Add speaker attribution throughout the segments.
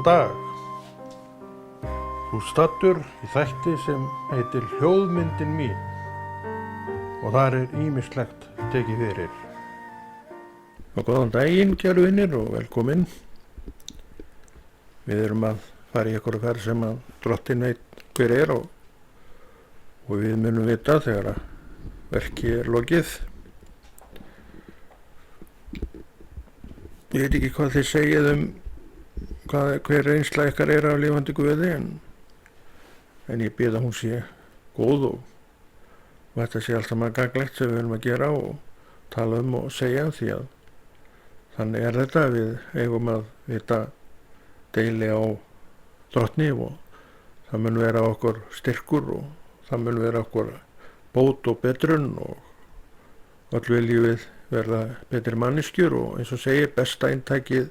Speaker 1: Góðan dag. Þú stattur í þætti sem heitir Hljóðmyndin mín og þar ýmislegt tekið fyrir. Og góðan daginn, kæru vinir, og velkomin. Við erum að fara í einhverju ferð sem að Drottinn veit hver er og við munum vita þegar að verki er lokið. Ég veit ekki hvað þið segið hver reynsla ykkar er af lifandi Guði, en ég bið að hún sé góð og þetta sé allt saman gagnlegt sem við erum að gera og tala og segja, því að þannig er þetta. Við eigum að vita deili á Drottni og það mun vera okkur styrkur og það mun vera okkur bót og betrun og öll viljum við verða betri manneskjur og eins og segir besta inntækið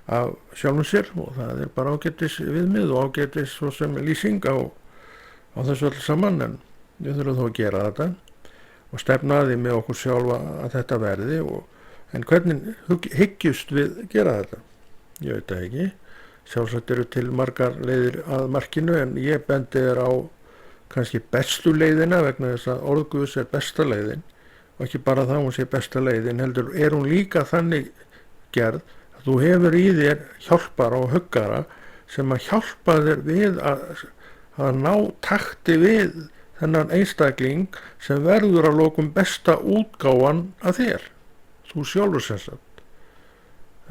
Speaker 1: af sjálfum sér, og það er bara ágætis viðmið og ágætis svo sem lýsing á þessu öll saman, en við þurfum þó að gera þetta og stefna að því með okkur sjálfa að þetta verði. En hvernig hyggjust við gera þetta? Ég veit það ekki. Sjálfsagt eru til margar leiðir að markinu, en ég bendi þér á kannski bestu leiðina vegna þess að orð Guðs er besta leiðin, og ekki bara það hún sé besta leiðin, heldur er hún líka þannig gerð að þú hefur í þér hjálpara og huggara sem að hjálpa þér við að ná takti við þennan einstakling sem verður að lokum besta útgáfan af þér, þú sjálfur sem sagt.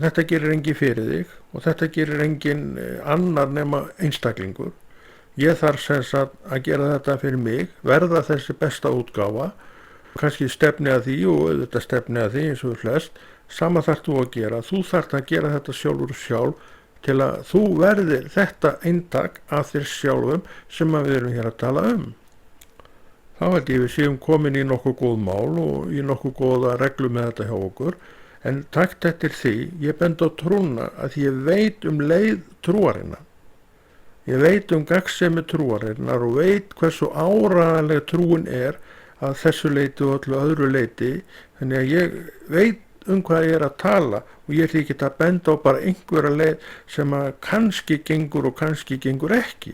Speaker 1: Þetta gerir engin fyrir þig og þetta gerir engin annar nema einstaklingur. Ég þarf sem sagt að gera þetta fyrir mig, verða þessi besta útgáfa, kannski stefni að því og auðvitað stefni að því eins og flest. Sama þarf þú að gera. Þú þarf að gera þetta sjálf til að þú verðir þetta eintak af þér sjálfum sem við erum hér að tala um. Þá held ég við séum komin í nokkuð góð mál og í nokkuð góða reglu með þetta hjá okkur. En takt eftir því, ég bend á trúna að ég veit leið trúarinnar. Ég veit gagnsemi trúarinnar og veit hversu áreiðanleg trúin er að þessu leiti og öllu öðru leiti, þannig að ég veit hvað ég er að tala og ég ætla ekki að benda á bara einhverja leið sem að kannski gengur og kannski gengur ekki.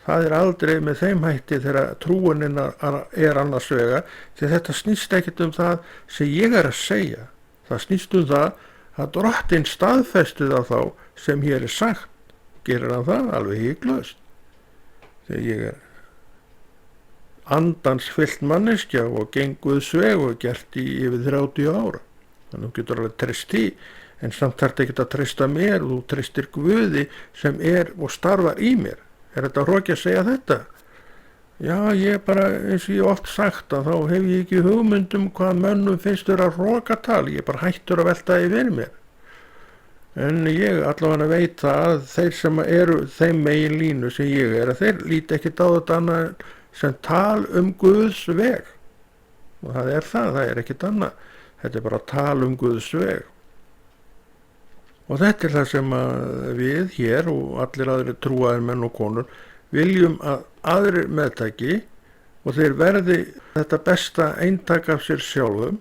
Speaker 1: Það er aldrei með þeim hætti þegar trúin er annars vega, því þetta snýst ekkert það sem ég er að segja. Það snýst það að Drottinn staðfesti það þá sem hér er sagt. Gerir hann það alveg hiklaust. Þegar ég er andans fyllt manneskja og genguð sveg og gert í yfir 30 ára. Þannig þú getur alveg treyst því, en samt þarf ekki að treysta mér og þú treystir Guði sem er og starfar í mér. Er þetta hroki að segja þetta? Já, ég bara, eins og ég oft sagt, að þá hef ég ekki hugmynd hvað mönnum finnst vera hrokatal. Ég er bara hættur að velta því fyrir mér. En ég allavega veit það að þeir sem eru þeim megin línu sem ég er, að þeir líti ekkert á þetta annað sem tal Guðs veg. Og það er ekkert annað. Þetta er bara tal Guðs veg. Og þetta er það sem við hér og allir aðrir trúaðir menn og konur viljum að aðrir meðtaki og þeir verði þetta besta eintak af sér sjálfum,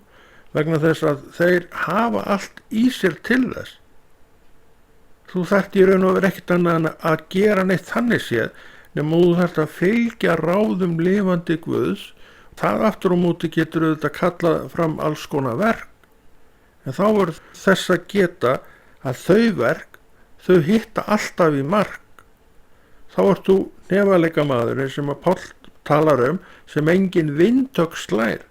Speaker 1: vegna þess að þeir hafa allt í sér til þess. Þú þarft í raun og veru ekkert annað en að gera neitt þannig séð, nema þú þarft að fylgja ráðum lifandi Guðs. Það aftur á móti getur auðvitað kallað fram alls konar verk, en þá er þess að geta að þau verk, þau hitta alltaf í mark. Þá ert þú nefaleika maðurinn sem að Páll talar sem engin vindtök slær.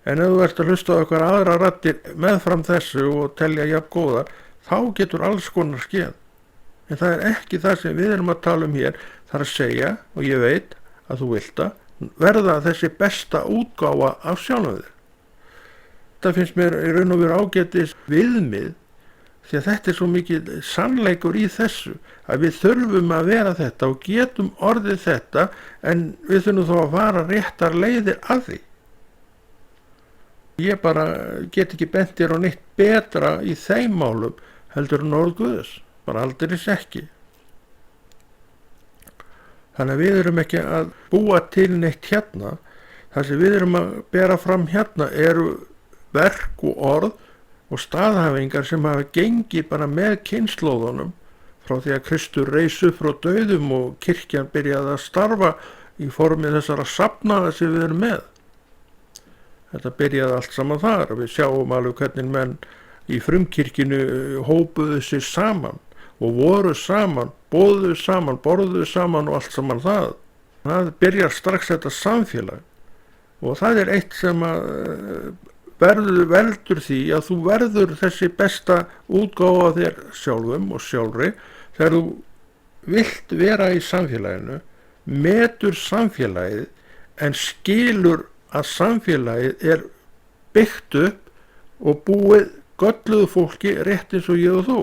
Speaker 1: En ef þú ert að hlusta á okkar aðra raddir meðfram þessu og telja jafn góðar, þá getur alls konar skeð. En það er ekki það sem við erum að tala hér. Það er að segja, og ég veit að þú vilt verða þessi besta útgáfa af sjálfum þér. Þetta finnst mér í raun og veru ágætis viðmið, því að þetta er svo mikið sannleikur í þessu, að við þurfum að vera þetta og getum orðið þetta, en við þurfum þó að fara réttar leiðir að því. Ég bara get ekki bent þér á neitt betra í þeim málum heldur en orð Guðs, bara aldeilis ekki. Þannig að við erum ekki að búa til neitt hérna. Það sem við erum að bera fram hérna eru verk og orð og staðhæfingar sem hafa gengið bara með kynslóðunum frá því að Kristur reis upp frá dauðum og kirkjan byrjaði að starfa í formi þessara safnaða sem við erum með. Þetta byrjaði allt saman þar. Við sjáum alveg hvernig menn í frumkirkjunu hópuðu sig saman og voru saman, boðuðu saman, borðuðu saman og allt saman það. Það byrjar strax þetta samfélag og það er eitt sem að veldur því að þú verður þessi besta útgáfa þér sjálfum og sjálfri þegar þú vilt vera í samfélaginu, metur samfélagið en skilur að samfélagið er byggt upp og búið gölluðu fólki rétt eins og ég og þú.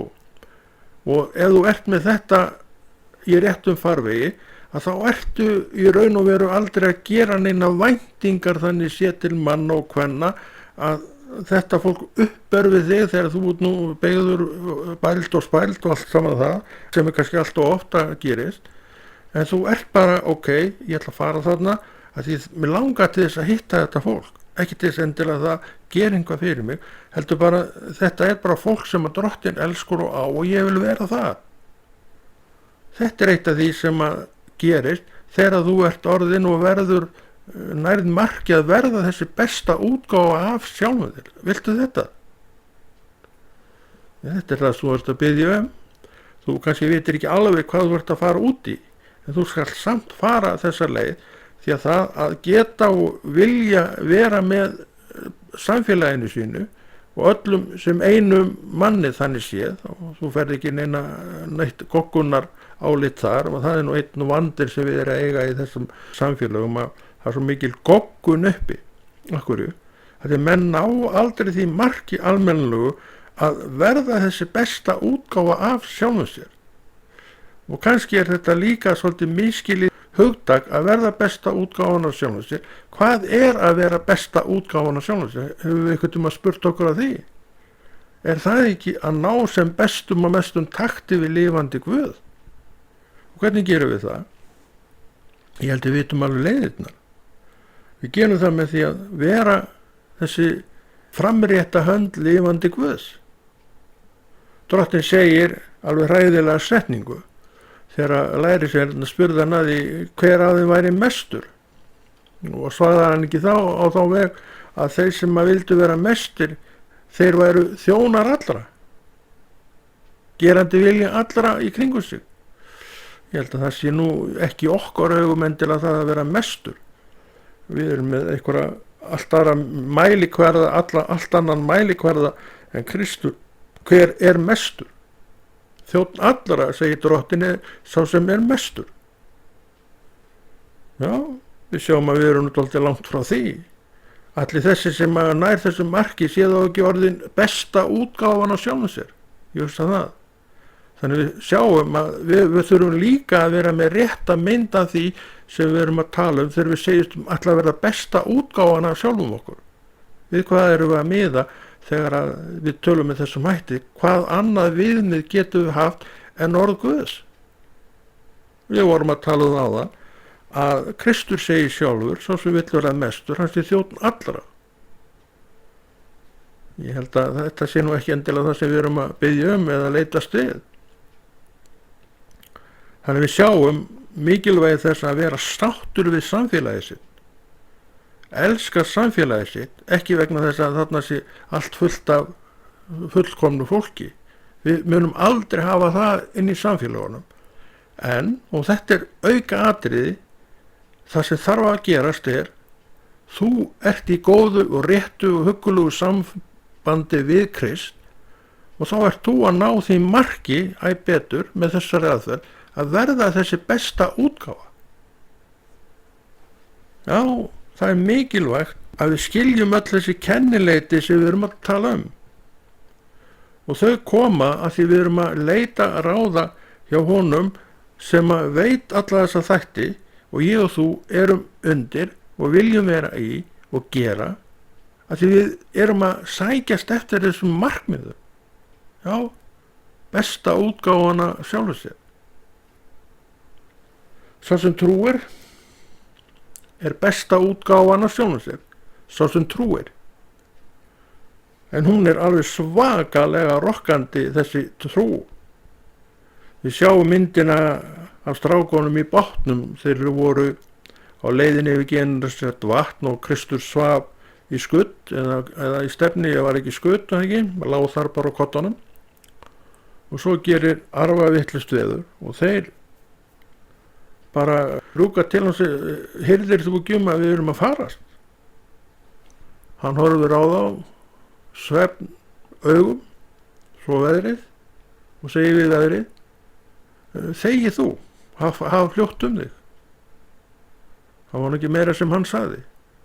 Speaker 1: Og ef þú ert með þetta í réttum farvegi, að þá ertu í raun og veru aldrei að gera neina væntingar þannig sé til manna og kvenna að þetta fólk uppber við þig þegar þú ert nú beygður bælt og spælt og allt saman það sem er kannski allt og ofta gerist, en þú ert bara ok, ég ætla að fara þarna að því mér langar til þess að hitta þetta fólk, ekki til þess endilega að það ger eitthvað fyrir mig, heldur bara þetta er bara fólk sem að Drottinn elskur og á og ég vil vera það. Þetta er eitt af því sem að gerist þegar þú ert orðin og verður nærð marki að verða þessi besta útgáfa af sjálfum þér. Viltu þetta? Þetta er það sem þú ert að biðja um. Þú kannski vitir ekki alveg hvað þú ert að fara út í, en þú skal samt fara þessa leið því að það að geta og vilja vera með samfélaginu sínu og öllum sem einum manni þannig séð, og þú ferð ekki neitt goggunar álit þar, og það er nú einn vandir sem við erum að eiga í þessum samfélagum að það er svo mikil goggun uppi. Akkurju? Það er menn ná aldrei því marki almennilegu að verða þessi besta útgáfa af sjálfum sér. Og kannski er þetta líka svolítið miskilið hugtak að verða besta útgáfan af sjálfum sér. Hvað er að vera besta útgáfan af sjálfum sér? Hefur við einhvern spurt okkur að því? Er það ekki að ná sem bestum og mestum takti við lifandi Guð? Og hvernig gerum við það? Ég held við vitum alveg leiðirnar. Við gerum það með því að vera þessi framrétta hönd lifandi Guðs. Drottinn segir alveg hræðilega setningu þegar lærisveinarnir spurði hann að því hver af þeim væri mestur. Og svarði hann ekki þá á þá veg að þeir sem að vildu vera mestir, þeir væru þjónar allra. Gerandi vilja allra í kringum sig. Ég held að það sé nú ekki okkar augum endilega það að vera mestur. Við erum með einhverja allt aðra mælikvarða, allt annan mælikvarða en Kristur. Hver er mestur? Þjónn allra, segir Drottinn, sá sem er mestur. Já, við sjáum að við erum náttúrulega langt frá því. Allir þessi sem að nær þessum marki sé þá ekki orðin besta útgáfan á sjálfum sér. Ég veist að það. Þannig við sjáum að við þurfum líka að vera með rétta mynd af því sem við erum að tala um þegar við segjum alltaf að verða besta útgáfan af sjálfum okkur. Við hvað erum við að miða þegar að við tölum með þessum hætti? Hvað annað viðmið getum við haft en orð Guðs? Við vorum að tala um á það að Kristur segir sjálfur, svo sem vill vera mestur, hann sé þjónn allra. Ég held að þetta sé nú ekki endilega það sem við erum að biðja um eða leitast við. Þannig við sjáum mikilvægi þess að vera sáttur við samfélagið sitt. Elska samfélagið sitt, ekki vegna þess að þarna sé allt fullt af fullkomnu fólki. Við munum aldrei hafa það inn í samfélagunum. En, og þetta er auka atriði, það sem þarf að gerast er, þú ert í góðu og réttu og huggulegu sambandi við Krist og þá ert þú að ná því marki æ betur með þessari aðferð að verða þessi besta útgáfa. Já, það er mikilvægt að við skiljum öll þessi kennileiti sem við erum að tala um. Og þau koma að því við erum að leita að ráða hjá honum sem að veit alla þessa þætti og ég og þú erum undir og viljum vera í og gera að því við erum að sækjast eftir þessum markmiðum. Já, besta útgáfana sjálfur sér. Sá sem trúir er besta útgáfana sjálfur sér. Sá sem trúir. En hún er alveg svakalega rokkandi þessi trú. Við sjáum myndina af strákonum í bátnum, þeir voru á leiðinni yfir Genesaret vatn og Kristur svaf í skutt eða í stefni, ég var ekki skutt og ekki, maður lág þar bara á kottanum og svo gerir arfa vitlaust veður og þeir bara rúka til hans, heyrðir þú ekki að við erum að farast? Hann horfir á þá, svefn augum, svo veðrið og segir við veðrið, þegi þú, hafa fljótt þig. Það var ekki meira sem hann sagði.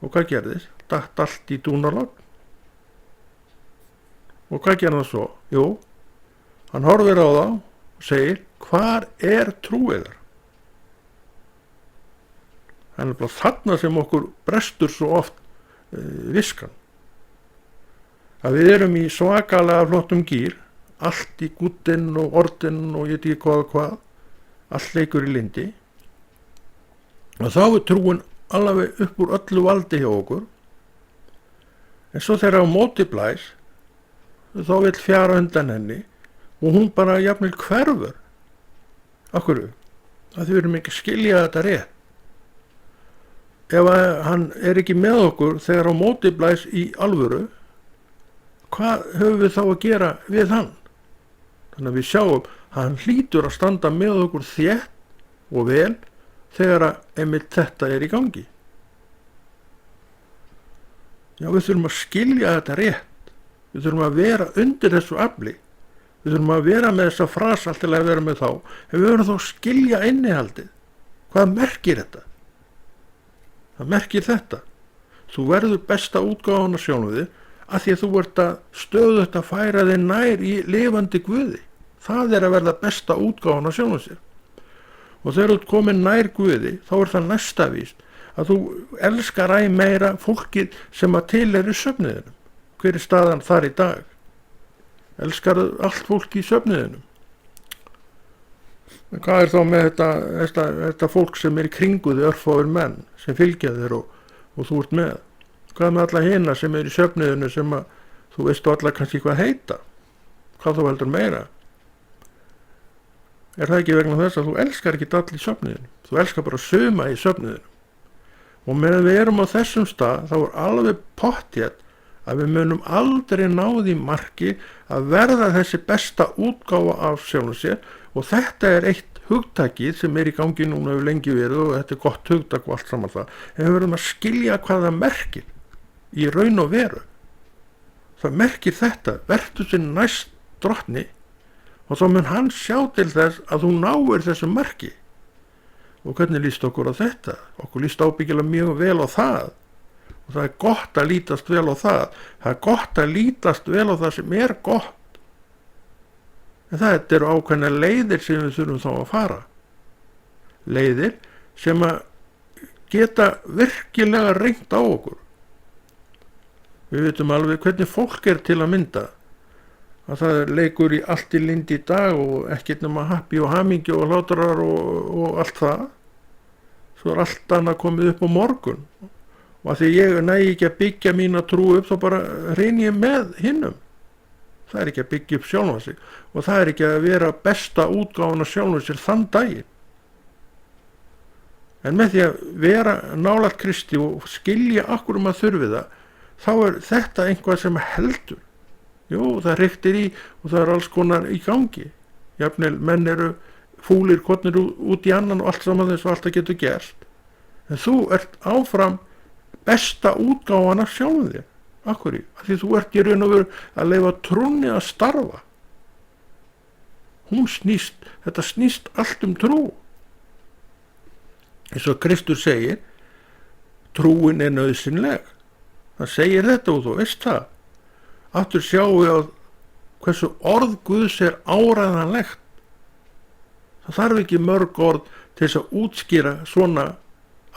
Speaker 1: Og hvað gerðist? Datt allt í dúnalogn. Og hvað gerði hann svo? Jú, hann horfir á þá og segir, hvar trúiðar? Það bara þarna sem okkur brestur svo oft viskan. Að við erum í svakalega flottum gír, allt í gúddinn og orðinn og ég veit ekki hvað, allt leikur í lindi. Og þá trúin alveg upp úr öllu valdi hjá okkur. En svo þegar á móti blæs, þá vill fjara undan henni og hún bara jafnvel hverfur. Af hverju? Að við erum ekki að skilja þetta rétt. Ef hann ekki með okkur þegar á móti blæs í alvöru, hvað höfum við þá að gera við hann? Þannig að við sjáum að hann hlýtur að standa með okkur þétt og vel þegar að einmitt þetta í gangi. Já, við þurfum að skilja þetta rétt. Við þurfum að vera undir þessu afli. Við þurfum að vera með þessa frasa alltaf að vera með þá. En við verðum þá að skilja innihaldið. Hvað merkir þetta? Það merkir þetta. Þú verður besta útgáfan af sjálfum þig af því að þú ert að stöðugt að færa þig nær í lifandi Guði. Það að verða besta útgáfan af sjálfum sér. Og þegar þú ert komin nær Guði, þá það næsta víst að þú elskar meira fólkið sem að til í söfniðinum. Hver staðan þar í dag? Elskar allt fólk í söfniðinum. En hvað þá með þetta fólk sem í kringu þig, örfáir menn sem fylgja þér og þú ert með? Hvað með alla hina sem í söfniðinu sem að þú veist alla kannski hvað heita? Hvað þú heldur meira? Það ekki vegna þess að þú elskar ekki all í söfniðinu? Þú elskar bara suma í söfniðinu. Og meðan við erum á þessum stað, þá alveg pottþétt að við munum aldrei ná því marki að verða þessi besta útgáfa af sjálfum sér og þetta eitt hugtakið sem í gangi núna hefur lengi verið og þetta gott hugtak og allt saman það. En við verðum að skilja hvað það merkir í raun og veru. Það merkir þetta, vertu sér næst drottni og þá mun hann sjá til þess að þú náir þessu marki. Og hvernig líst okkur á þetta? Okkur líst ábyggilega mjög vel á það. Og það gott að lítast vel á það. Það gott að lítast vel á það sem gott. En það eru ákveðna leiðir sem við þurfum þá að fara. Leiðir sem að geta virkilega reynt á okkur. Við vitum alveg hvernig fólk til að mynda. Að það leikur í allt í lindi í dag og ekkert nema happi og hamingju og hlátrar og allt það. Svo allt annað komið upp á morgun. Og að því ég nægi ekki að byggja mína trú upp, þá bara reyni ég með hinnum. Það ekki að byggja upp sjálfan sig. Og það ekki að vera besta útgáfan af sjálfan sér þann daginn. En með því að vera nálægt Kristi og skilja akkur að þurfi það, þá þetta einhvað sem heldur. Jú, það reyktir í og það alls konar í gangi. Jafnvel menn eru fúlir, konir út í annan og allt saman þess að alltaf getur gerst. En þú ert áfram besta útgáfan af sjálfum þér. Akkur í? Því þú ert í raun og veru að leyfa trúnni að starfa. Þetta snýst allt trú. Eins og Kristur segir, trúin nauðsynleg. Það segir þetta og þú veist það. Aftur sjáum við að hversu orð Guðs áræðanlegt. Það þarf ekki mörg orð til þess að útskýra svona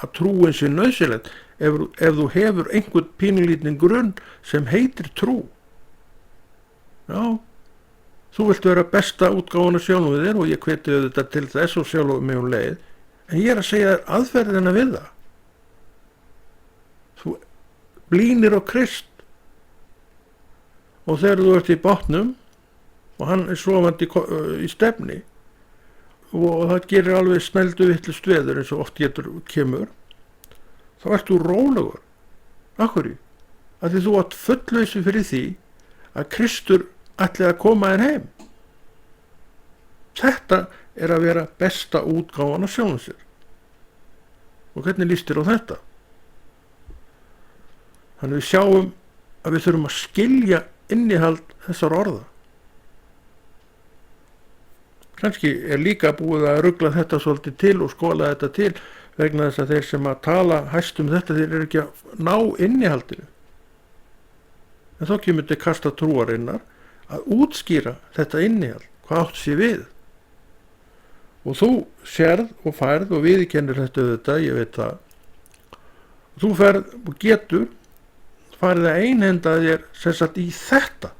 Speaker 1: að trúin sé nauðsynlegt ef þú hefur einhvern pínulítinn grunn sem heitir trú. Já, þú vilt vera besta útgáfan af sjálfum þér og ég hveti þetta til þess og sjálfum mig leið, en ég að segja þér aðferðina við það. Þú blínir á Krist og þegar þú ert í bátnum og hann sofandi í stefni og það gerir alveg snældu vitlaust veður eins og oft kemur, þá ert þú rólegur. Af hverju? Af því þú átt fullvissu fyrir því að Kristur ætli að koma þér heim. Þetta er að vera besta útgáfan af sjálfum sér. Og hvernig líst þér á þetta? Þannig við sjáum að við þurfum að skilja innihald þessar orða. Kannski er líka búið að rugla þetta svolítið til og skóla þetta til vegna þess að þeir sem að tala hæst þetta, þeir eru ekki að ná innihaldinu. En þá kemur til kasta trúarinnar að útskýra þetta innihald, hvað átt sé við. Og þú sérð og færð og viðurkennir þetta, ég veit það. Þú ferð og getur farið að einhenda þér sem sagt í þetta.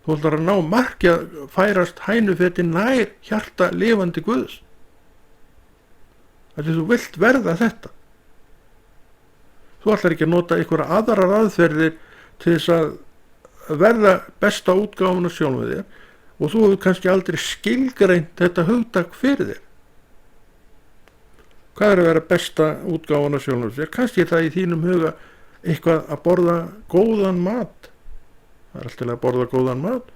Speaker 1: Þú ætlar að ná marki að færast hænufeti nær hjarta lifandi Guðs. Því þú vilt verða þetta. Þú ætlar ekki að nota einhverja aðrar aðferðir til þess að verða besta útgáfuna sjálf þér og þú hefur kannski aldrei skilgreint þetta hugtak fyrir þér. Hvað er að vera besta útgáfuna sjálf þér? Kannski er það í þínum huga eitthvað að borða góðan mat. Það er alltaf að borða góðan mat,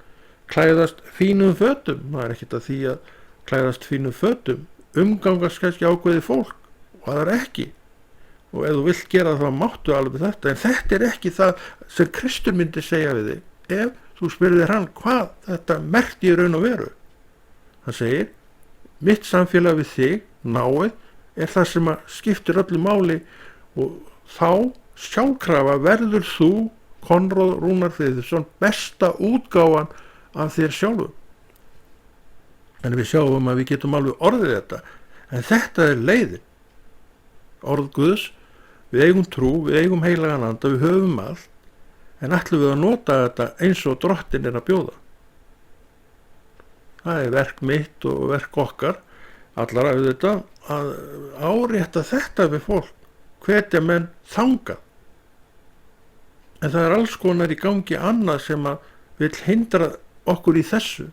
Speaker 1: klæðast fínum fötum, það er ekkert að því að klæðast fínum fötum, umgangast kannski ákveðið fólk og það er ekki. Og ef þú vilt gera það máttu alveg þetta, en þetta er ekki það sem Kristur myndi segja við þig, ef þú spyrðir hann hvað þetta merkti í raun og veru. Hann segir, mitt samfélag við þig, náið, er það sem að skiptir öllu máli og þá sjálfkrafa verður þú Konráð Rúnar Friðriksson besta útgáfan af þér sjálfum. En við sjáum að við getum alveg orðið þetta, en þetta er leiðin. Orð Guðs, við eigum trú, við eigum heilagan anda, við höfum allt, en ætlum við að nota þetta eins og Drottinn er að bjóða. Það er verk mitt og verk okkar, allar af þetta, að árétta þetta við fólk, hvetja menn þangað. En það er alls konar í gangi annað sem að vil hindra okkur í þessu.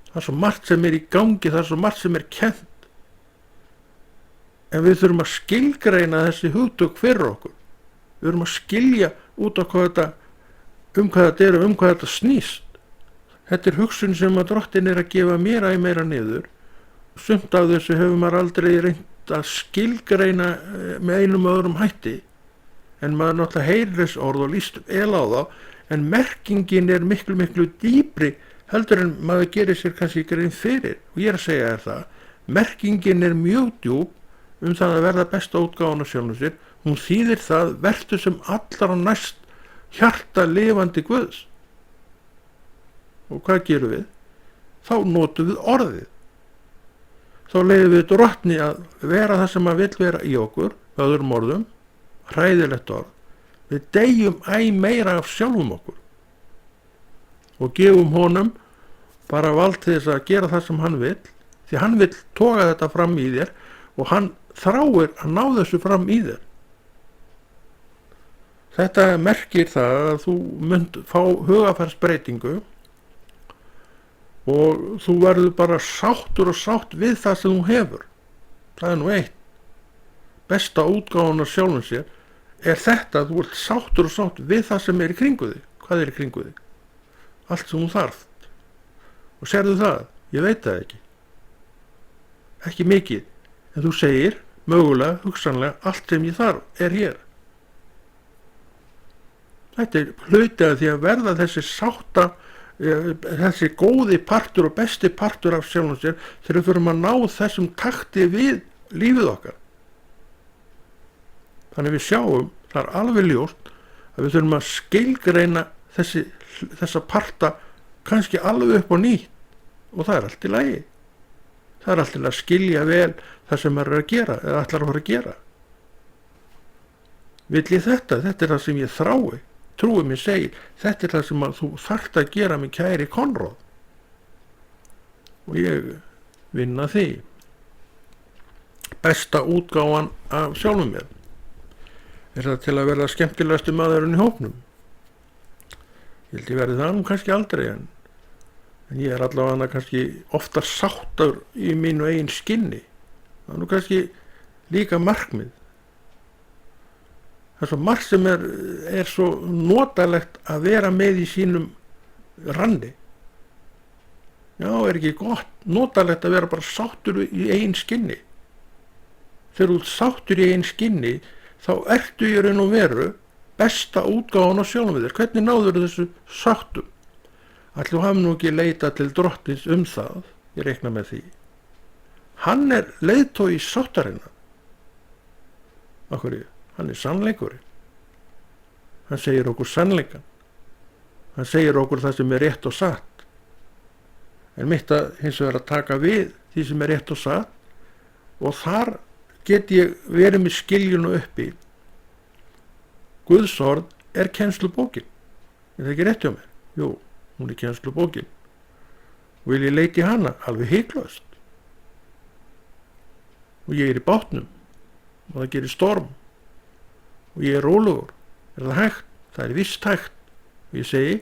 Speaker 1: Það er svo margt sem er í gangi, það er svo margt sem er kennt. En við þurfum að skilgreina þessi hugtök fyrir okkur. Við þurfum að skilja út á hvað þetta, hvað þetta er og hvað þetta snýst. Þetta er hugsun sem að Drottinn er að gefa meira niður. Sumt af þessu hefur maður aldrei reynt að skilgreina með einum og öðrum hætti. En maður náttúrulega heyrir þess orð og líst vel á þá, en merkingin er miklu dýpri heldur en maður gerir sér kannski grein fyrir. Og ég er að segja þér það, merkingin er mjög djúp það að verða besta útgáfan af sjálfum sér. Hún þýðir það, vertu sem allra næst hjarta lifandi Guðs. Og hvað gerum við? Þá notum við orðið. Þá leyfum við Drottni að vera það sem að vill vera í okkur, öðrum orðum, hræðilegt orð. Við deyjum meira af sjálfum okkur og gefum honum bara vald til þess að gera það sem hann vill, því hann vill toga þetta fram í þér og hann þráir að ná þessu fram í þér. Þetta merkir það að þú munt fá hugafarsbreytingu og þú verður bara sáttur og sátt við það sem þú hefur. Það er nú eitt. Besta útgáfan af sjálfum sér er þetta að þú ert sáttur og sátt við það sem er í kringu þig. Hvað er í kringu þig? Allt sem þú þarft. Og sérðu það? Ég veit það ekki. Ekki mikið. En þú segir, mögulega, hugsanlega, allt sem ég þarf er hér. Þetta er hluti af því að verða þessi góði partur og besti partur af sjálfum sér þegar við förum að ná þessum takti við lífið okkar. Þannig við sjáum, það er alveg ljóst að við þurfum að skilgreina þessa parta kannski alveg upp á nýtt og það er allt í lagi. Það er allt í lagi að skilja vel það sem maður er að gera eða ætlar að fara að gera. Vill ég þetta? Þetta er það sem ég þrái. Trúið mér segir, þetta er það sem þú þarft að gera með kæri Konráð. Og ég vinna því. Besta útgáfan af sjálfum mér. Er það til að verða skemmtilegastu maðurinn í hópnum? Ég held ég verði það nú kannski aldrei, en en ég allavega kannski ofta sáttur í mínu eigin skinni. Það nú kannski líka markmið. Það er svo margt sem er svo notalegt að vera með í sínum ranni. Já, er ekki gott, notalegt að vera bara sáttur í eigin skinni. Þegar þú ert sáttur í eigin skinni, þá ertu í raun og veru besta útgáfan á sjálfum þér. Hvernig náður þessu sáttum? Ætli þú hafi nú ekki leitað til drottins það, ég reikna með því. Hann er leiðtogi sáttarinnar. Af hverju? Hann er sannleikurinn. Hann segir okkur sannleikan. Hann segir okkur það sem er rétt og satt. En mitt að hins vegar að taka við því sem er rétt og satt, og þar get ég verið með skiljunu uppi. Guðs orð er kennslubókin. Er það ekki rétt hjá mér? Jú, hún er kennslubókin. Vil ég leita í hana? Alveg hiklaust. Og ég er í bátnum og það gerir storm og ég er rólegur. Er það hægt? Það er víst hægt. Og ég segi,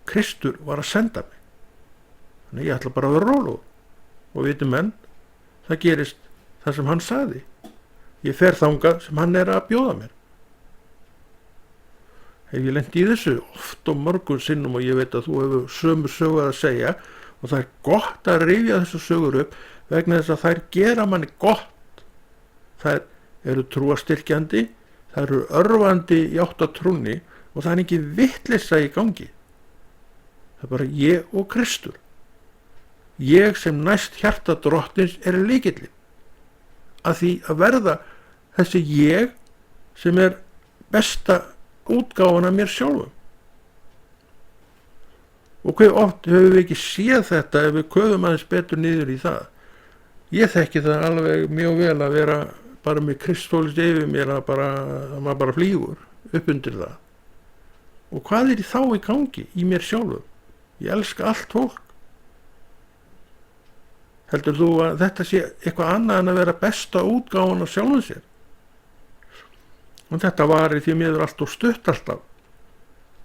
Speaker 1: Kristur var að senda mig. Þannig ég ætla bara að vera rólegur. Og vitum menn, það gerist það sem hann sagði. Ég fer þangað sem hann er að bjóða mér. Hef ég lent í þessu oft og mörgum sinnum, og ég veit að þú hefur sömu sögur að segja, og það er gott að rifja þessu sögur upp vegna þess að þær gera manni gott. Þær eru trúastyrkjandi, þær eru örvandi í áttatrúnni, og það er ekki vitleysa í gangi. Það er bara ég og Kristur. Ég sem næst hjarta drottins er lykillinn að því að verða þessi ég sem er besta útgáfan af mér sjálfum. Og hver oft höfum við ekki séð þetta ef við köfum aðeins betur niður í það. Ég þekki það alveg mjög vel að vera bara með Kristólis yfir mér, að maður bara flýgur upp undir það. Og hvað er þá í gangi í mér sjálfum? Ég elska allt fólk. Heldur þú að þetta sé eitthvað annað en að vera besta útgáfan af sjálfum sér? Og þetta var í því miður allt og stutt alltaf.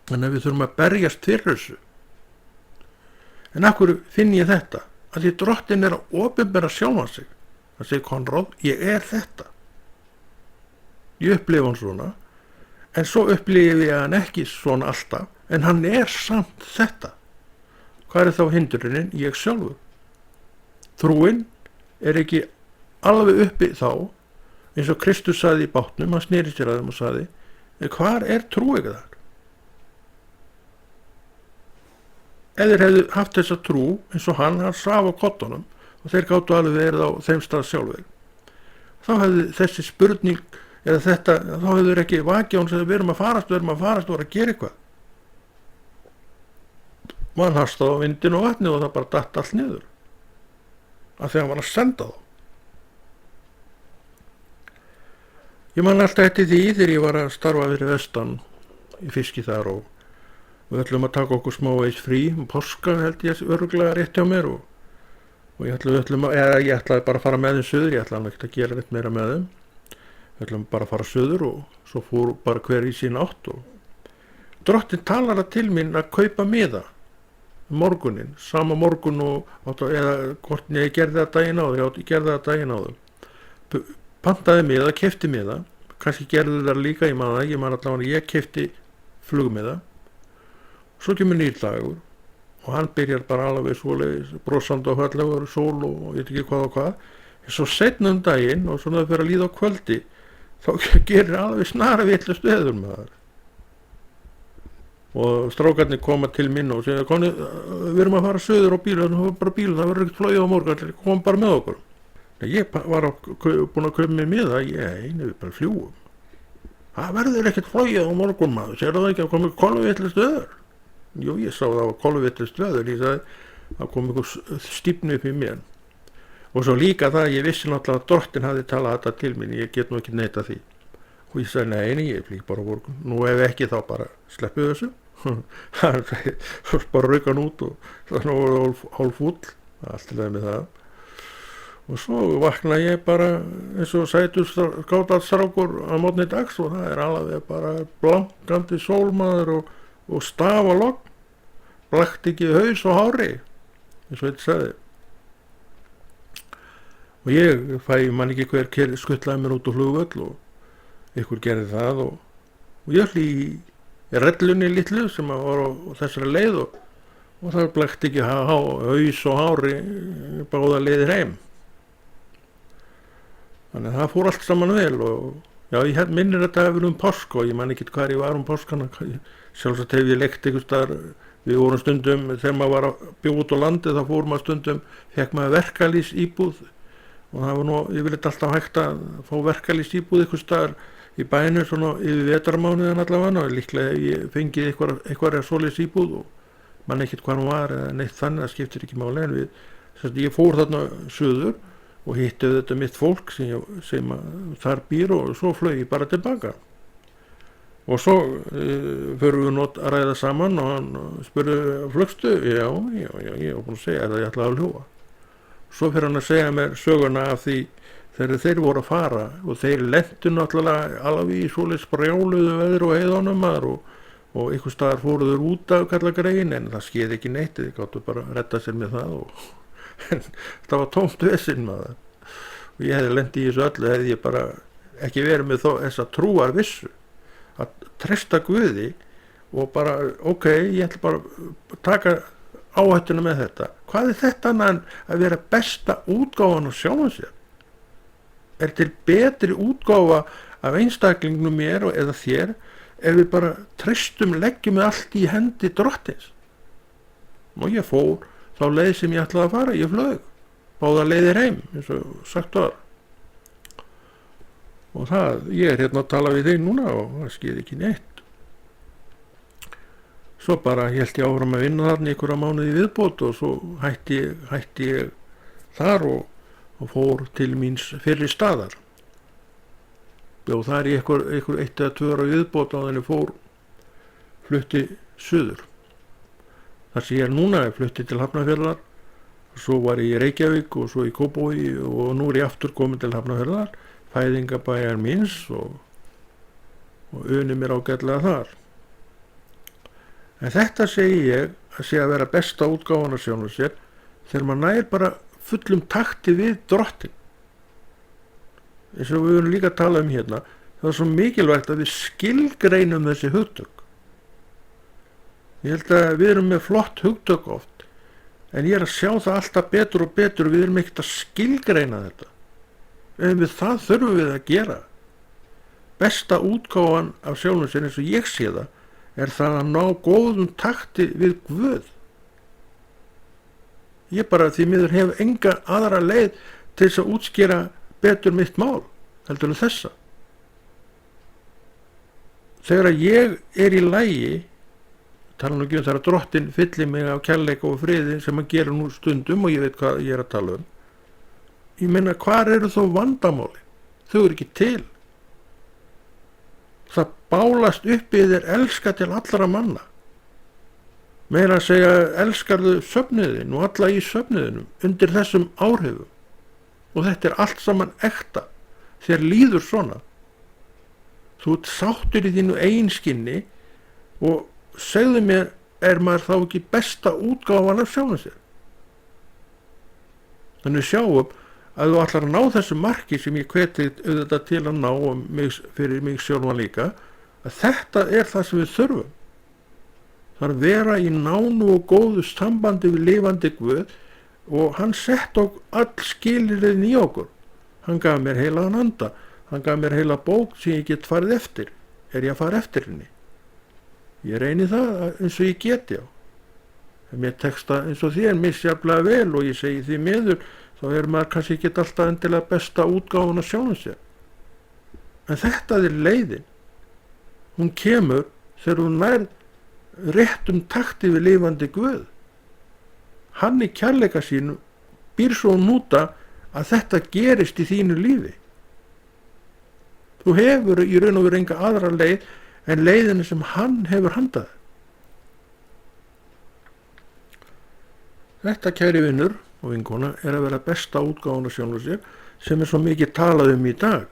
Speaker 1: Þannig að við þurfum að berjast fyrir þessu. En af hverju finn ég þetta? Að því drottin er að opinbera sjálfan sig. Það segir Konráð, ég er þetta. Ég upplifa hann svona, en svo upplifi ég hann ekki svona alltaf, en hann er samt þetta. Hvað er þá hindrunin? Ég sjálfur. Trúin er ekki alveg uppi þá, eins og Kristus sagði í bátnum, hann sneri sér að þeim og sagði, hvar er trúið þar? Ef þeir hefðu haft þessa trú eins og hann svaf á kottunum og þeir gátu alveg verið á þeim stað sjálfur, þá hefðu þessi spurning eða þetta, þá hefðu þeir ekki vakið á hann sem við erum að farast og að gera eitthvað. Og hann hastaði á vindin og vatni og það bara datt allt niður af því hann var að senda þá. Ég man alltaf eftir því þegar ég var að starfa fyrir vestan í fiski þar, og við ætlum að taka okkur smá eis frí páska, held ég örugglega rétt hjá mér, og ég ætlaði bara að fara með þeim suður. Ég ætlaði ekki að gera neitt meira með þeim. Við ætlaðum bara að fara suður og svo fór bara hver í sín átt, og drottin talar það til mín að kaupa miða morgunin, sama morgun eða hvort ég gerði það daginn áður. Ég gerði það daginn áður, pantaði miða, keypti miða, kannski gerði það líka, ég man allavega, ég keypti flugmiða. Svo kemur nýr dagur og hann byrjar bara alveg svoleiðis, brosandi og fallegur, sól og ég veit ekki hvað og hvað. En svo seinna daginn og svona fyrir að líða á kvöldi, þá gerir alveg snara vitlaust veður með það. Og strákarnir koma til mín og segja, við erum að fara söður á bílu, það verður ekkert flogið á morgun, kom bara með okkur. Ég var búin að kaupa mér miða, við bara fljúum. Það verður ekkert flogið á morgun, maður, sér það ekki að koma kolvitlust veður? Jú, ég sá það var kolvitlust veður, ég sagði, það kom einhver stífni upp í mér. Og svo líka það, ég vissi náttúrulega að drottin hafði talað þetta til mín, ég get nú ekki neita því. Og ég sagði, nei, ég flýg bara á morgun, nú ef ekki þá bara sleppu þessu. Svo bara rauka hann út og þannig var hálf fúll, allt í lagi með það. Og svo vakna ég bara eins og sætur skátalsstrákur á morgni dags, og það er alveg bara blankandi sólmaður og staf og logn, blakt ekki haus og hári, eins og þetta sagði. Og ég man ekki hver skuttlaði mér út á flugvöll og ykkur gerði það og ég ætli í rellunni litlu sem var á þessari leið og það blækt ekki haus og hári báða leiðir heim. Þannig að það fór allt saman vel og já, ég minnir þetta hefur páska og ég man ekki hvað ég var páskana. Sjálfsagt hef ég leikt einhvers staðar, við vorum stundum, þegar maður var að bjóða út á landi þá fór maður stundum, fekk maður verkalýðsíbúð og það var nú, ég vil þetta alltaf hægt að fá verkalýðsíbúð einhvers staðar í bænum svona yfir vetrarmánuðin allavega og líklega hef ég fengið eitthvað svoleiðis íbúð og man ekkert hvað hún var eða neitt þannig, það skiptir ekki máli en ég fór þarna suður og hitti þetta mitt fólk sem þar býr og svo flög ég bara tilbaka og svo förum við að ræða saman og hann spurði flugstu, já, ég var búin að segja það ég ætlaði að ljúga. Svo fyrir hann að segja mér söguna af því þegar þeir voru að fara og þeir lentu náttúrulega alveg í svoleiðis brjáluðu veður og heiðanum og einhvers staðar fóruður út af kalla greiðin en það skeði ekki neitt, þeir gáttu bara að redda sér með það og það var tómt vesinn maður og ég hefði lent í þessu öllu hefði ég bara ekki verið með þessa trúar vissu að treysta Guði og bara ok, ég ætla bara að taka áhættuna með þetta. Hvað er þetta annað en að vera besta útgáfan á sjálfum sér? Er til betri útgáfa af einstaklingnum mér eða þér ef við bara treystum leggjum við allt í hendi drottins? Og ég fór þá leið sem ég ætlaði að fara, ég flög báða leiðir heim, eins og sagt var og ég hérna að tala við þig núna og það skeði ekki neitt. Svo bara hélt ég áfram að vinna þarna einhverja mánuði viðbót og svo hætti ég þar og fór til míns fyrri staðar. Bjó þar í einhver 1 eða 2 ára viðbót á þenni flutti suður. Þar sem ég er núna, ég flutti til Hafnarfjarðar, svo var ég í Reykjavík og svo í Kópavogi og nú er ég aftur komin til Hafnarfjarðar, fæðingabæjar míns og uni mér ágætlega þar. En þetta segi ég að sé að vera besta útgáfan af sjálfum sér þegar maður nær bara fullum takti við drottin. Eins og við höfum líka að tala hérna, það er svo mikilvægt að við skilgreinum þessi hugtök. Ég held að við erum með flott hugtök oft, en ég er að sjá það alltaf betur og betur og við erum ekkert að skilgreina þetta. En það þurfum við að gera. Besta útgáfan af sjálfum sér eins og ég sé það er það að ná góðum takti við Guð. Ég bara því miður hef enga aðra leið til þess að útskýra betur mitt mál heldur en þessa. Þegar ég er í lagi, tala nú ekki um þegar drottin fyllir mig af kærleika og friði sem hann gerir nú stundum og ég veit hvað ég er að tala um. Ég meina, hvar eru þó vandamáli? Þau eru ekki til. Það bálast upp í þér elska til allra manna. Meira að segja elskarðu söfnuðin og alla í söfnuðinum undir þessum áhrifum. Og þetta er allt saman ekta. Þér líður svona. Þú ert sáttur í þínu eiginskinni og segðu mér, er maður þá ekki besta útgáfan af sjálfum sér? Þannig sjáum að þú ætlar að ná þessu marki sem ég hveti auðvitað til að ná fyrir mig sjálfan líka, að þetta er það sem við þurfum. Það er að vera í nánu og góðu sambandi við lifandi Guð og hann sett okkur all skilyrðin í okkur. Hann gaf mér heilagan anda, hann gaf mér heila bók sem ég get farið eftir. Er ég að fara eftir henni? Ég reyni það eins og ég geti á. En mér tekst það eins og þér misjaflega vel og ég segi því miður, þá er maður kannski ekki alltaf endilega besta útgáfun að sjálfum sér. En þetta er leiðin. Hún kemur þegar hún nær réttum takti við lifandi Guð. Hann í kærleika sínu býr svo núta að þetta gerist í þínu lífi. Þú hefur í raun og veru enga aðra leið en leiðinu sem hann hefur handað. Þetta, kæri vinur og vinkona, er að vera besta útgáfan af sjálfum sér sem er svo mikið talað um í dag.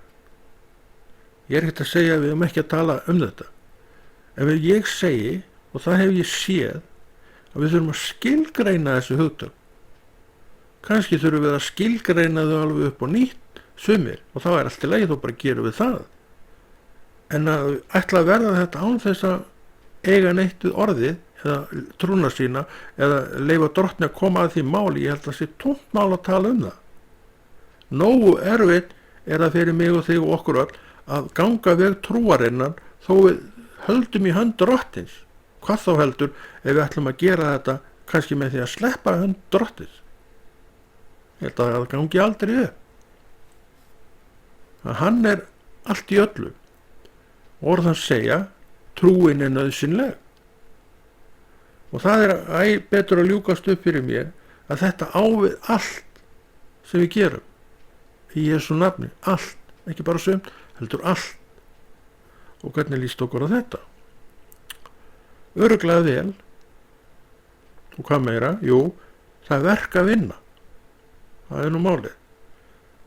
Speaker 1: Ég er ekkert að segja að við höfum ekki að tala um þetta. Ef ég segi, og það hef ég séð, að við þurfum að skilgreina þessu hugtök. kannski þurfum við að skilgreina þau alveg upp og nýtt sumir og þá allt í lagi, þá bara gerum við það. En að ætla að verða þetta án þess að eiga neitt við orðið eða trúna sína eða leyfa drottni að koma að því máli, ég held að það sé tómt mál að tala um það. Nógu erfitt er það fyrir mig og þig og okkur öll að ganga veg trúarinnar þó við höldum í hönd drottins. Hvað þá heldur ef við ætlum að gera þetta kannski með því að sleppa hönd drottins? Ég held að það gangi aldrei upp. Að hann er allt í öllu. Orðan segja, trúin er nauðsynleg. Og það er betur að ljúkast upp fyrir mér að þetta á við allt sem við gerum. Í Jesú nafni, allt, ekki bara sumt, heldur allt. Og hvernig líst okkur á þetta? Örugglega vel. Og hvað meira? Jú, það er verk að vinna. Það er nú málið.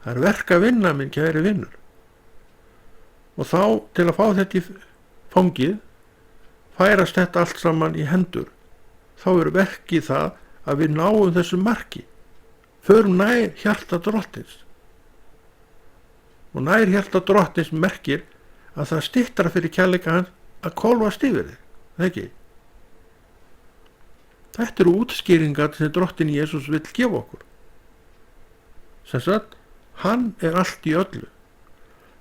Speaker 1: Það er verk að vinna, minn kæri vinnur. Og þá, til að fá þetta í fangið, færast þetta allt saman í hendur. Þá er verkið það að við náum þessu marki. Förum nær hjarta drottins. Og nær hjarta drottins merkir að það styttra fyrir kærleika hans að kólfast yfir þig. Það ekki? Þetta eru útskýringar sem drottin Jesús vill gefa okkur. Sem sagt, hann er allt í öllu.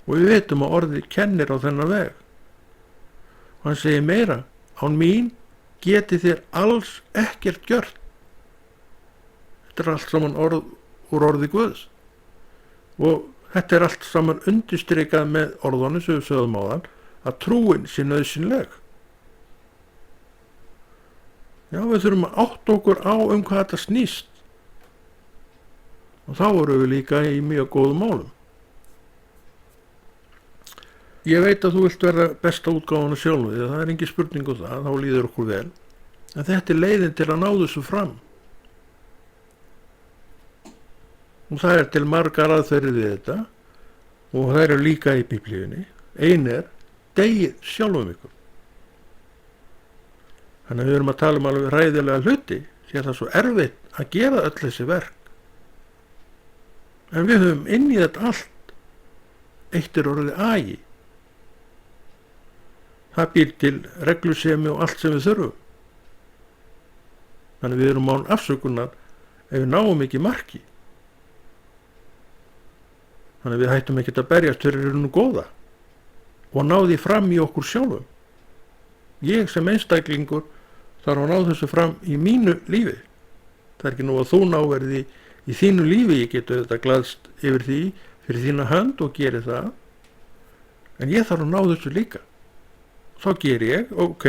Speaker 1: Og við veitum að orðið kennir á þennan veg. Og hann segir meira, án mín geti þér alls ekkert gjört. Þetta er allt saman orð úr orði Guðs. Og þetta er allt saman undirstrikað með orðunum sem við sögðum áðan að trúin sé nauðsynleg. Já, við þurfum að átta okkur á hvað þetta snýst. Og þá vorum við líka í mjög góðum málum. Ég veit að þú vilt verða besta útgáfuna sjálf því að það er engin spurning um það, þá líður okkur vel. En þetta er leiðin til að ná þessu fram. Og það er til margar aðferðir við þetta og það eru líka í Biblíunni. Ein er, deyið sjálfum ykkur. Þannig að við erum að tala um alveg hræðilega hluti því að það er svo erfitt að gera öll þessi verk. En við höfum inn í þetta allt. Eitt er orðið agi. Það býr til reglusemi og allt sem við þurfum. Þannig að við erum án afsökunar ef við náum ekki marki. Þannig að við hættum ekkert að berjast fyrir nú góða og ná því fram í okkur sjálfum. Ég sem einstaklingur þarf að ná þessu fram í mínu lífi. Það er ekki nú að þú náverði í þínu lífi, ég getur þetta glaðst yfir því fyrir þína hönd og geri það. En ég þarf að ná þessu líka. Þá ger ég, ok,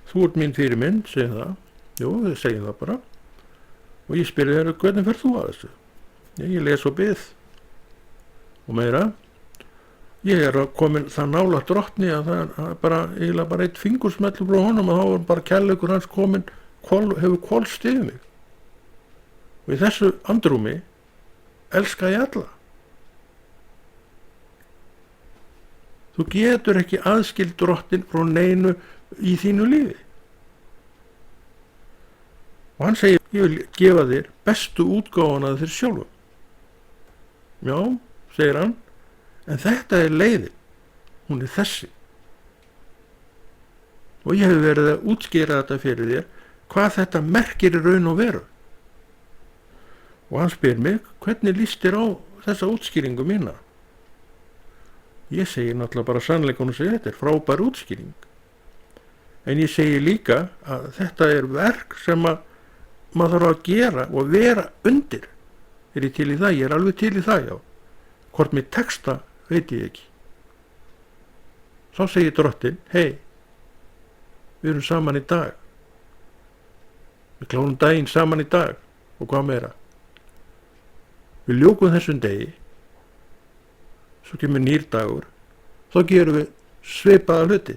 Speaker 1: þú ert mín fyrirmynd, segir það. Jú, þið segir það bara. Og ég spyrir þér, hvernig fer þú að þessu? Ég les og bið. Og meira, ég er komin það nála drottni að það er eiginlega bara eitt fingursmellu frá honum og þá er bara kærleikur hans komin, hefur hvolfst yfir mig. Og í þessu andrúmi elska ég alla. Þú getur ekki aðskilt drottin frá neinu í þínu lífi. Og hann segir, ég vil gefa þér bestu útgáfuna þér sjálfum. Já, segir hann, en þetta er leiðin, hún er þessi. Og ég hef verið að útskýra þetta fyrir þér, hvað þetta merkir í raun og veru. Og hann spyr mig, hvernig líst þér á þessa útskýringu mína? Ég segi náttúrulega bara sannleikanum sem þetta er frábær útskýring. En ég segi líka að þetta er verk sem að maður þarf að gera og vera undir. Er ég til í það? Ég er alveg til í það, já. Hvort mér texta veit ég ekki. Þá segir drottin, hei, við erum saman í dag. Við klárum daginn saman í dag og hvað meira. Við ljúkum þessum degi, svo kemur nýr dagur, þá gerum við svipaða hluti.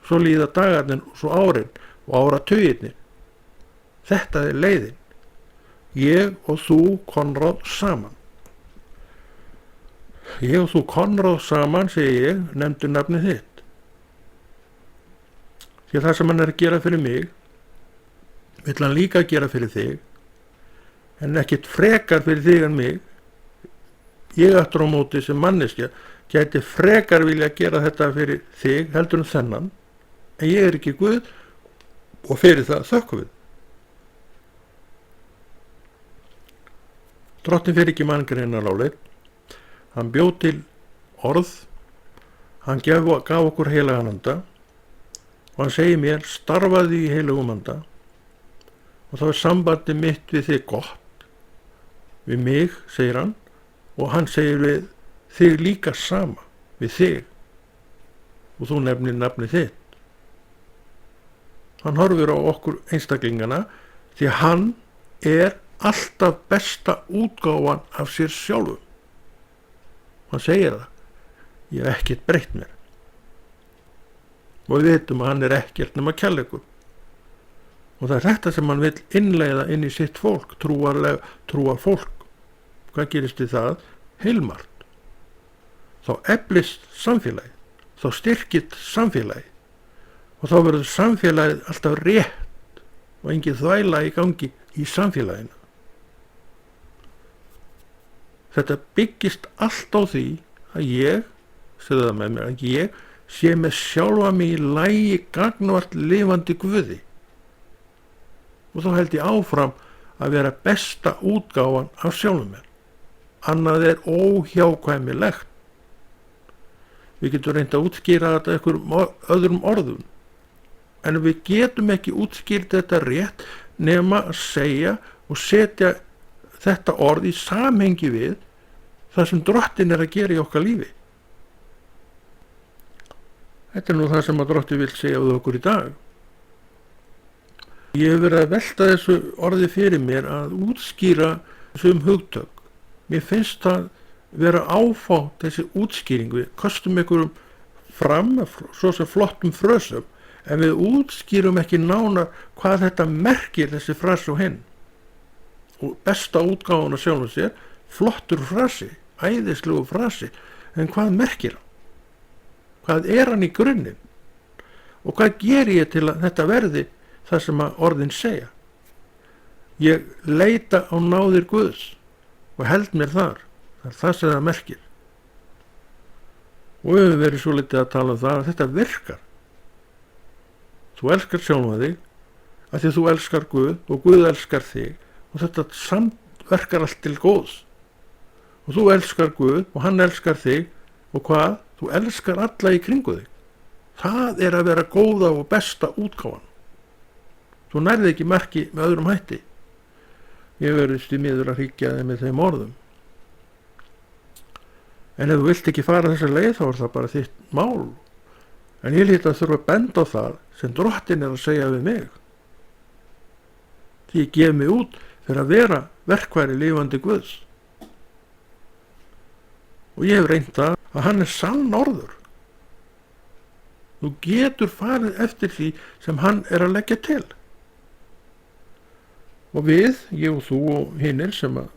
Speaker 1: Svo líða dagarnir og svo árin og áratugirnir. Þetta er leiðin. Ég og þú Konráð saman. Ég og þú Konráð saman, segi ég, nefndu nafnið þitt. Því það sem hann er að gera fyrir mig, vill hann líka gera fyrir þig. en ekkert frekar fyrir þig en mig. Ég aftur á móti sem manneskja gæti frekar vilja gera þetta fyrir þig heldur en þennan, en ég er ekki Guð og fyrir það þökkum við. Drottinn fer ekki manngreinarálit, hann bjó til orð, hann gaf okkur heilagan anda og hann segir mér starfaðu í heilagum anda og þá er sambandi mitt við þig gott, við mig, segir hann, og hann segir við þig líka sama, við þig, og þú nefnir nafni þitt. Hann horfir á okkur einstaklingana því að hann er alltaf besta útgáfan af sér sjálfum. Hann segir það, ég hef ekkert breytt mér. Og við veitum að hann er ekkert nema kærleikur. Og það er þetta sem hann vill innleiða inn í sitt fólk, trúar fólk. Hvað gerist við það? Heilmart. Þá eflist samfélagið, þá styrkist samfélagið og þá verður samfélagið alltaf rétt og engin þvæla í gangi í samfélaginu. Þetta byggist allt á því að ég, segðu það með mér, að ég sé með sjálfa mig í lagi gagnvart lifandi Guði. Og þá held ég áfram að vera besta útgáfan af sjálfum mér. Annað er óhjákvæmilegt. Við getum reynt að útskýra þetta einhverjum öðrum orðum. En við getum ekki útskýrt þetta rétt nema að segja og setja þetta orð í samhengi við það sem Drottinn er að gera í okkar lífi. Þetta er nú það sem að Drottinn vil segja við okkur í dag. Ég hef verið að velta þessu orði fyrir mér að útskýra þessum hugtök. Mér finnst það vera áfátt þessi útskýring. Við kostum einhverjum fram svo sem flottum frösum en við útskýrum ekki nánar hvað þetta merkir þessi frasi og hinn. Og besta útgáfan að sjálfum sér, flottur frasi, æðislegu frasi, en hvað merkir hann? Hvað er hann í grunninn? Og hvað ger ég til að þetta verði það sem að orðin segja? Ég leita á náðir Guðs og held mér þar. Það er það sem það merkir. Og við höfum verið svo litið að tala um það að þetta virkar. Þú elskar sjálfan þig af því að þú elskar Guð og Guð elskar þig og þetta samverkar allt til góðs. Og þú elskar Guð og hann elskar þig og hvað? Þú elskar alla í kringu þig. Það er að vera góða og besta útgáfan. Þú nærði ekki merki með öðrum hætti. Ég verðist í miður að hryggja þig með þeim orðum. En ef þú vilt ekki fara þessa leið þá er það bara þitt mál. En ég hlýt að þurfa að benda á það sem Drottinn er að segja við mig. Því ég gef mig út fyrir að vera verkværi lifandi Guðs. Og ég hef reynt það að hann er sann orður. Þú getur farið eftir því sem hann er að leggja til. Og við, ég og þú og hinnir sem að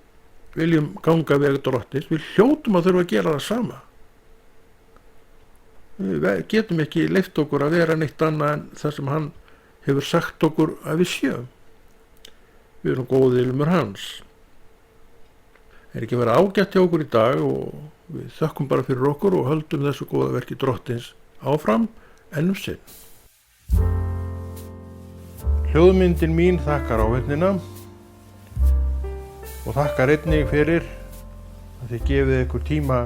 Speaker 1: viljum ganga veg Drottins, við hljótum að þurfa að gera það sama. Við getum ekki leyft okkur að vera neitt annað en það sem hann hefur sagt okkur að við séum. Við erum góðir ilmur hans. Er ekki verið ágætt hjá okkur í dag og við þökkum bara fyrir okkur og höldum þessu góða verki Drottins áfram enn sinn. Hljóðmyndin mín þakkar áheyrnina og þakkar einnig fyrir að þið gefið ykkur tíma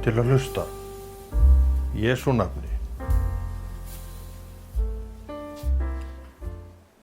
Speaker 1: til að hlusta. Í Jesú nafni.